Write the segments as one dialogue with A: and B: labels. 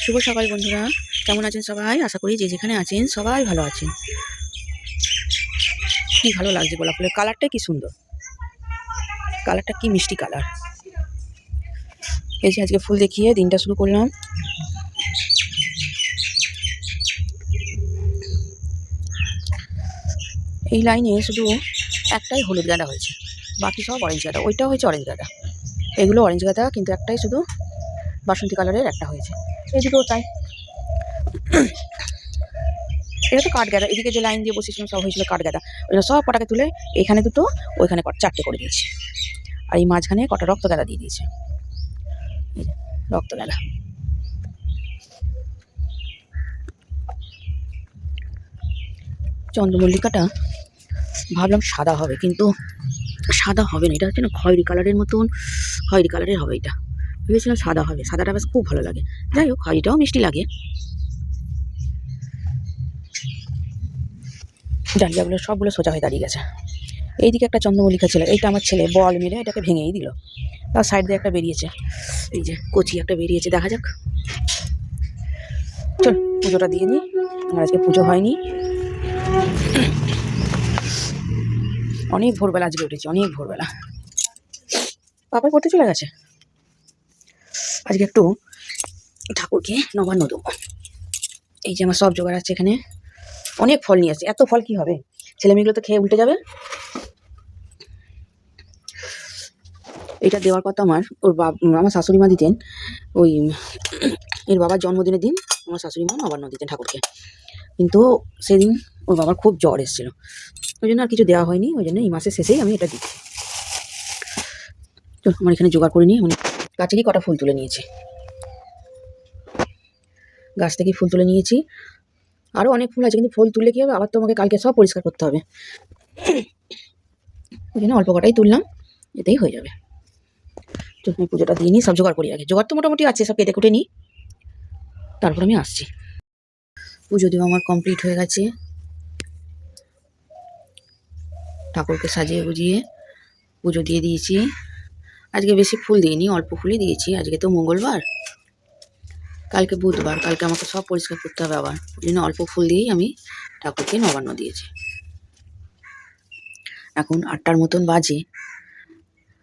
A: শুভ সকাল বন্ধুরা, কেমন আছেন সবাই? আশা করি যে যেখানে আছেন সবাই ভালো আছেন। কি ভালো লাগছে গোলাপ ফুলের কালারটা, কি সুন্দর কালারটা, কি মিষ্টি কালার। এই যে আজকে ফুল দেখিয়ে দিনটা শুরু করলাম। এই লাইনে শুধু একটাই হলুদ গাঁদা হয়েছে, বাকি সব অরেঞ্জ গাঁদা। ওইটাও হয়েছে অরেঞ্জ গাঁদা, এগুলো অরেঞ্জ গাঁদা, কিন্তু একটাই শুধু বাসন্তী কালারের একটা হয়েছে। এইদিকেও তাই, এটা তো কাঠ গাঁদা। এদিকে যে লাইন দিয়ে বসেছিলাম সব হয়েছিল কাঠ গাঁদা, ওইগুলো সব কটাকে তুলে এখানে দুটো, ওইখানে চারটে করে দিয়েছি। আর এই মাঝখানে কটা রক্ত গাঁদা দিয়ে দিয়েছে, রক্ত গাঁদা। চন্দ্রমল্লিকাটা ভাবলাম সাদা হবে, কিন্তু সাদা হবে না, এটা হচ্ছে না খয়েরি কালারের মতন, খয়েরি কালারের হবে। এটা ভেবেছিলাম সাদা হবে, সাদাটা বেশ খুব ভালো লাগে। যাই হোক, খয়েরিটাও মিষ্টি লাগে। ডালিয়াগুলো সবগুলো সোজা হয়ে দাঁড়িয়ে গেছে। এইদিকে একটা চন্দ্রমল্লিকা ছিল, এইটা আমার ছেলে বল মেরে এটাকে ভেঙেই দিল। তার সাইড দিয়ে একটা বেরিয়েছে, এই যে কচি একটা বেরিয়েছে, দেখা যাক। চল পুজোটা দিয়ে নিই, আর আজকে পুজো হয়নি। অনেক ভোরবেলা আজকে উঠেছি, অনেক ভোরবেলা। পাপাই পড়তে চলে গেছে। আজকে একটু ঠাকুরকে নবান্ন দেবো। এই যে আমার সব জোগাড় আছে, এখানে অনেক ফল নিয়ে আসছে। এত ফল কি হবে, ছেলে মেয়েগুলো তো খেয়ে উল্টে যাবে। এটা দেওয়ার কথা আমার শাশুড়ি মা দিতেন, ওই এর বাবার জন্মদিনের দিন আমার শাশুড়ি মা নবান্ন দিতেন ঠাকুরকে, কিন্তু সেদিন ওর বাবার খুব জ্বর এসেছিল, ওই জন্য আর কিছু দেওয়া হয়নি। ওই জন্য এই মাসের শেষেই আমি এটা দিচ্ছি। তো আমার এখানে জোগাড় করে নিই। গাছে কি কটা ফুল তুলে নিয়েছি, গাছ থেকে ফুল তুলে নিয়েছি। আরও অনেক ফুল আছে, কিন্তু ফুল তুললে কী হবে, আবার তো আমাকে কালকে সব পরিষ্কার করতে হবে। ওই জন্য অল্প কটাই তুললাম, এতেই হয়ে যাবে। তো আমি পুজোটা দিয়ে নিই, সব জোগাড় করি আগে। জোগাড় তো মোটামুটি আছে, সব কেটে কুটে নিই, তারপর আমি আসছি। পুজো দেওয়া আমার কমপ্লিট হয়ে গেছে। ঠাকুরকে সাজিয়ে গুজিয়ে পুজো দিয়ে দিয়েছি। আজকে বেশি ফুল দিইনি, অল্প ফুলই দিয়েছি। আজকে তো মঙ্গলবার, কালকে বুধবার, কালকে আমাকে সব পরিষ্কার করতে হবে আবার, ওই জন্য অল্প ফুল দিয়েই আমি ঠাকুরকে নবান্ন দিয়েছি। এখন 8টার মতন বাজে,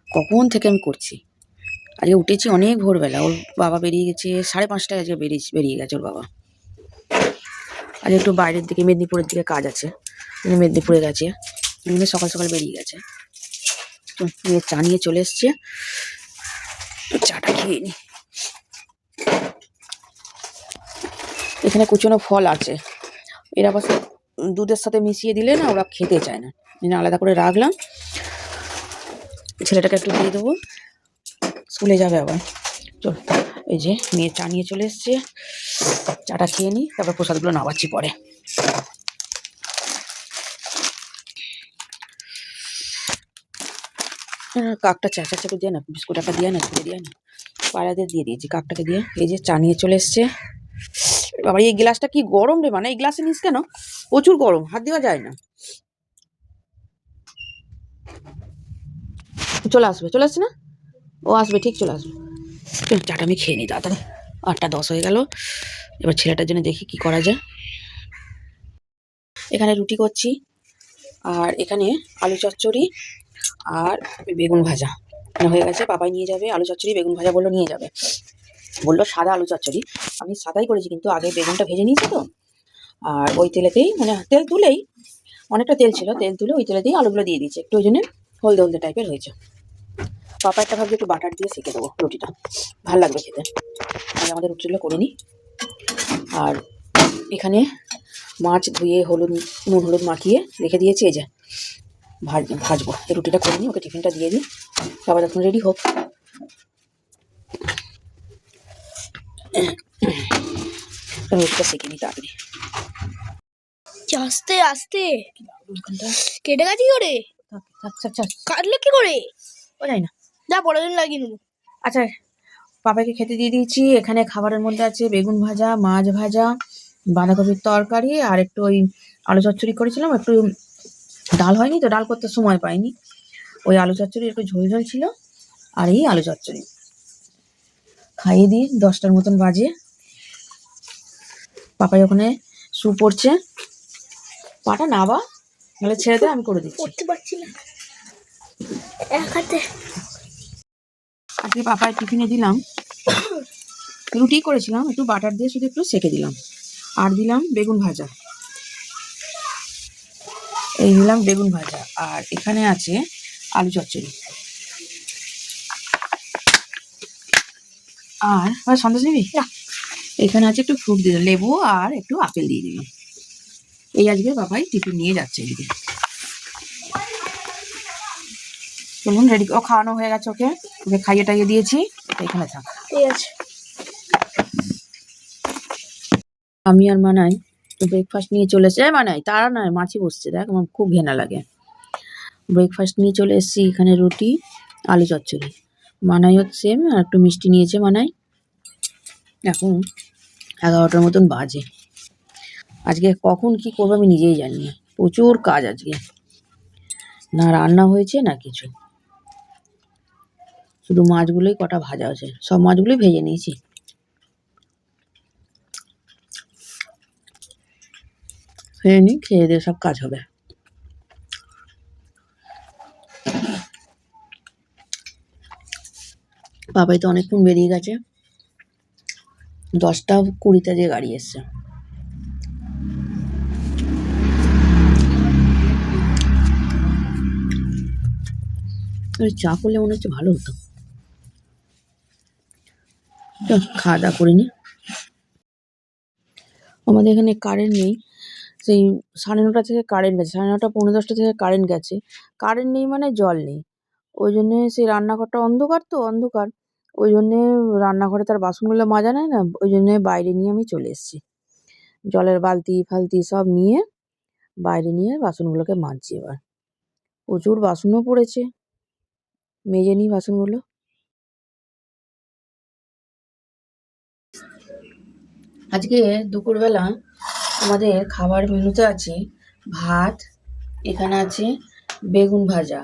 A: কখন থেকে আমি করছি। আজকে উঠেছি অনেক ভোরবেলা। ওর বাবা বেরিয়ে গেছে 5:30টায়, আজকে বেরিয়ে গেছে ওর বাবা। আজ একটু বাইরের দিকে মেদিনীপুরের দিকে কাজ আছে, মেদিনীপুরে গেছে, সকাল সকাল বেরিয়ে গেছে। তো মেয়ে চা নিয়ে চলে এসছে, চাটা খেয়ে নি। এখানে কুচনো ফল আছে, এরা বাস দুধের সাথে মিশিয়ে দিলে না ওরা খেতে চায় না, আলাদা করে রাখলাম। ছেলেটাকে একটু দিয়ে দেবো, স্কুলে যাবে আবার। চল, এই যে মেয়ে চা নিয়ে চলে এসছে, চাটা খেয়ে নিই, তারপর প্রসাদগুলো নামাচ্ছি পরে। কাকটা চেঁচাচ্ছে দিয়ে না, বিস্কুট একটা দিয়ে না, দিয়ে না, পায়রাদের দিয়ে দিয়েছি, কাকটাকে দিয়ে। এই যে চা নিয়ে চলে এসছে। বাবা এই গ্লাসটা কি গরম রে, মানে এই গ্লাসে নিস কেন, প্রচুর গরম, হাত দেওয়া যায় না। চলে আসছে না, ও আসবে, ঠিক চলে আসবে। চাটা আমি খেয়ে নিই তাড়াতাড়ি, 8টা 10 হয়ে গেল। এবার ছেলেটার জন্য দেখি কি করা যায়। এখানে রুটি করছি, আর এখানে আলু চচ্চড়ি আর বেগুন ভাজা হয়ে গেছে। পাপাই নিয়ে যাবে আলু চচ্চড়ি, বেগুন ভাজা বললো নিয়ে যাবে, বললো সাদা আলু চচ্চড়ি। আমি সাদাই করেছি, কিন্তু আগে বেগুনটা ভেজে নিয়েছি তো, আর ওই তেলেতেই, মানে তেল তুলেই, অনেকটা তেল ছিল, তেল তুলে ওই তেলেতেই আলুগুলো দিয়ে দিয়েছি, একটু ওই জন্য হলদে হলদে টাইপের হয়েছে। পাপা একটা ভাবছি একটু বাটার দিয়ে সেঁকে দেবো রুটিটা, ভালো লাগবে খেতে। আমি আমাদের রুটিগুলো করে নিই। আর এখানে মাছ ধুয়ে নুন হলুদ মাখিয়ে রেখে দিয়েছি, এই যে ভাজবো। এই রুটিটা করে নিই, ওকে টিফিনটা দিয়ে দিই, বাবা যখন রেডি হোক। রুটিটা সেঁকে নিই তাড়াতাড়ি।
B: আস্তে আস্তে কেটে গেছি করে, কাটলে কি করে
A: ও যাই না,
B: যা পরের দিন লাগিয়ে নেবো।
A: আচ্ছা, পাপাকে খেতে দিয়ে দিয়েছি। এখানে খাবারের মধ্যে আছে বেগুন ভাজা, মাছ ভাজা, বাঁধাকপির তরকারি, আর একটু ওই আলু চচ্চড়ি করেছিলাম। একটু ডাল হয়নি তো, ডাল করতে সময় পাইনি, ওই আলু চচ্চড়ি একটু ঝোল ঝোল ছিল, আর এই আলু চচ্চড়ি খাইয়ে দিই। 10টার মতন বাজে, পাপাই ওখানে শু পড়ছে। পাটা না বা নাহলে ছেড়ে দে, আমি করে দিচ্ছি।
B: পড়তে পারছি না এক হাতে।
A: আজকে পাপাই টিফিনে দিলাম রুটি করেছিলাম, একটু বাটার দিয়ে শুধু একটু সেঁকে দিলাম, আর দিলাম বেগুন ভাজা। এই দিলাম বেগুন ভাজা, আর এখানে আছে আলু চচ্চড়ি। আর সন্দেশ নিবি না? এখানে আছে একটু ফ্রুট দিলাম, লেবু আর একটু আপেল দিয়ে দিলাম। এই আজকে বাবাই টিফিন নিয়ে যাচ্ছে এদিকে। চলুন রেডি, ও খাওয়ানো হয়ে গেছে, ওকে ওকে খাইয়ে টাইয়ে দিয়েছি, এখানে থাক।
B: ঠিক আছে।
A: আমি আর মানাই ব্রেকফাস্ট নিয়ে চলে এসেছি। মানাই তারা নয়, মাছি বসছে, দেখ আমার খুব ঘেনা লাগে। ব্রেকফাস্ট নিয়ে চলে এসেছি, এখানে রুটি আলু চচ্চড়ি। মানাইও সেম, আর একটু মিষ্টি নিয়েছে মানাই। এখন 11টার মতন বাজে। আজকে কখন কি করবো আমি নিজেই জানি না, প্রচুর কাজ আজকে, না রান্না হয়েছে না কিছু, শুধু মাছগুলোই কটা ভাজা আছে, সব মাছগুলোই ভেজে নিয়েছি। খেয়ে নি, খেয়ে দিয়ে সব কাজ হবে। বাবাই তো অনেকক্ষণ বেরিয়ে গেছে, 10টা 20 যে গাড়ি এসছে। চা করলে মনে হচ্ছে ভালো হতো। খাওয়া দাওয়া করিনি, আমাদের এখানে কারেন্ট নেই, সেই 9:30 থেকে কারেন্ট গেছে, 9:30 10:45 থেকে কারেন্ট গেছে। কারেন্ট নেই মানে জল নেই, ওই জন্যে সেই রান্নাঘরটা অন্ধকার, তো অন্ধকার, ওই জন্যে রান্নাঘরে তার বাসনগুলো মাজা নেয় না, ওই জন্যে বাইরে নিয়ে আমি চলে এসেছি। জলের বালতি ফালতি সব নিয়ে বাইরে নিয়ে বাসনগুলোকে মাজছি। এবার প্রচুর বাসনও পড়েছে, মেজে নিই বাসনগুলো। আজকে দুপুরবেলা আমাদের খাবার মেনুতে আছে ভাত, এখানে আছে বেগুন ভাজা,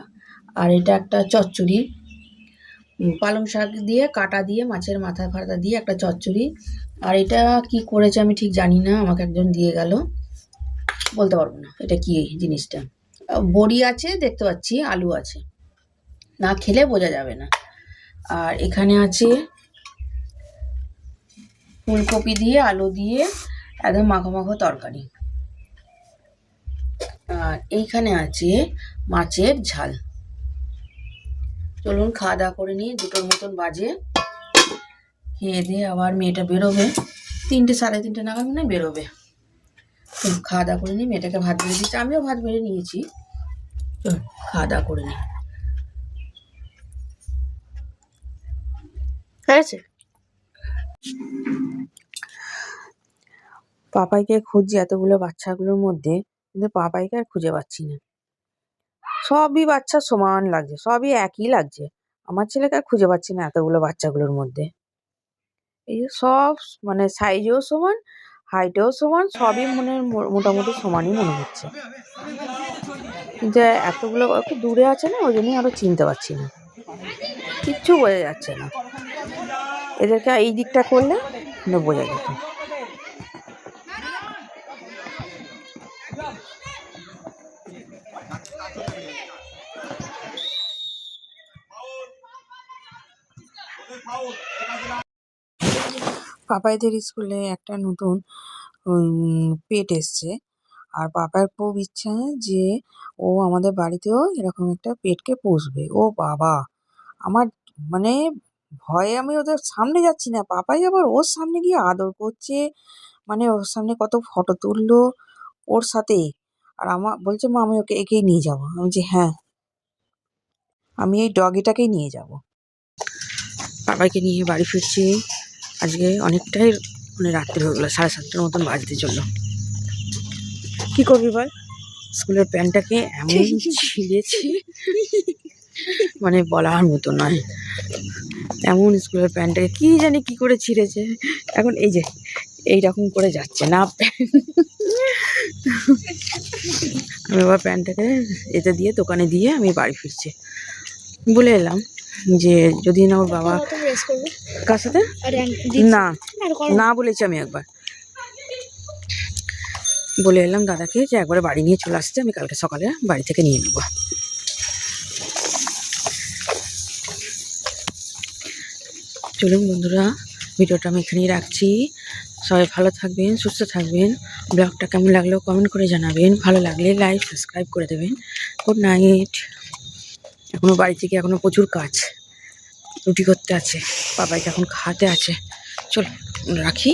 A: আর এটা একটা চচ্চড়ি, পালং শাক দিয়ে কাটা দিয়ে মাছের মাথা ফাতা দিয়ে একটা চচ্চড়ি। আর এটা কি করেছে আমি ঠিক জানি না, আমাকে একজন দিয়ে গেল, বলতে পারবো না এটা কি জিনিসটা। বড়ি আছে দেখতে পাচ্ছি, আলু আছে, না খেলে বোঝা যাবে না। আর এখানে আছে ফুলকপি দিয়ে আলু দিয়ে একদম মাখো মাখো তরকারি। আর এইখানে আছে মাছের ঝাল। চলুন খাওয়া দাওয়া করে নিই, 2টোর মতন বাজে। খেয়ে দিয়ে আবার মেয়েটা বেরোবে, 3টে 3:30 নাগাদ মনে হয় বেরোবে। খাওয়া দাওয়া করে নিই, মেয়েটাকে ভাত বেড়ে দিচ্ছি, আমিও ভাত বেড়ে নিয়েছি। খাওয়া দাওয়া করে নিই।
B: হয়েছে।
A: পাপাইকে খুঁজছি এতগুলো বাচ্চাগুলোর মধ্যে, কিন্তু পাপাইকে আর খুঁজে পাচ্ছি না। সবই বাচ্চা সমান লাগছে, সবই একই লাগছে, আমার ছেলেকে আর খুঁজে পাচ্ছি না এতগুলো বাচ্চাগুলোর মধ্যে। এই যে সব মানে সাইজেও সমান, হাইটেও সমান, সবই মনে মোটামুটি সমানই মনে হচ্ছে, কিন্তু এতগুলো একটু দূরে আছে না, ওই জন্যই আরো চিনতে পারছি না, কিচ্ছু বোঝা যাচ্ছে না। এদেরকে এই দিকটা করলে বোঝা যেত। পাপাইদের স্কুলে একটা নতুন পেট এসছে, আর পাপার খুব ইচ্ছা যে ও আমাদের বাড়িতেও এরকম একটা পেটকে পুষবে। ও বাবা, আমার মানে ভয়ে আমি ওদের সামনে যাচ্ছি না, পাপাই আবার ওর সামনে গিয়ে আদর করছে, মানে ওর সামনে কত ফটো তুললো ওর সাথে। আর আমার বলছে মা আমি ওকে একেই নিয়ে যাবো, আমি যে হ্যাঁ আমি এই ডগিটাকেই নিয়ে যাব। পাপাইকে নিয়ে বাড়ি ফিরছি, আজকে অনেকটাই মানে রাত্রি হয়ে গেলো, 7:30টার মতন বাজতে চললো। কি করবি বল, স্কুলের প্যান্টটাকে এমন ছিঁড়েছি মানে বলার মতো নয়, এমন স্কুলের প্যান্টটাকে কি জানি কি করে ছিঁড়েছে। এখন এই যে এইরকম করে যাচ্ছে না, আমি আবার প্যান্টটাকে এতে দিয়ে দোকানে দিয়ে আমি বাড়ি ফিরছি। বলে এলাম যে যদি না ওর বাবা, কার সাথে না না বলেছি আমি একবার, বলে এলাম দাদাকে যে একবারে বাড়ি নিয়ে চলে আসতে, আমি কালকে সকালে বাড়ি থেকে নিয়ে নেবো। চলুন বন্ধুরা, ভিডিওটা আমি এখানেই রাখছি। সবাই ভালো থাকবেন, সুস্থ থাকবেন। ব্লগটা কেমন লাগলো কমেন্ট করে জানাবেন, ভালো লাগলে লাইক সাবস্ক্রাইব করে দেবেন। Good night. এখনও বাড়ি থেকে এখনও প্রচুর কাজ, রুটি করতে আছে, বাবাইকে এখন খাওয়াতে আছে। চল রাখি।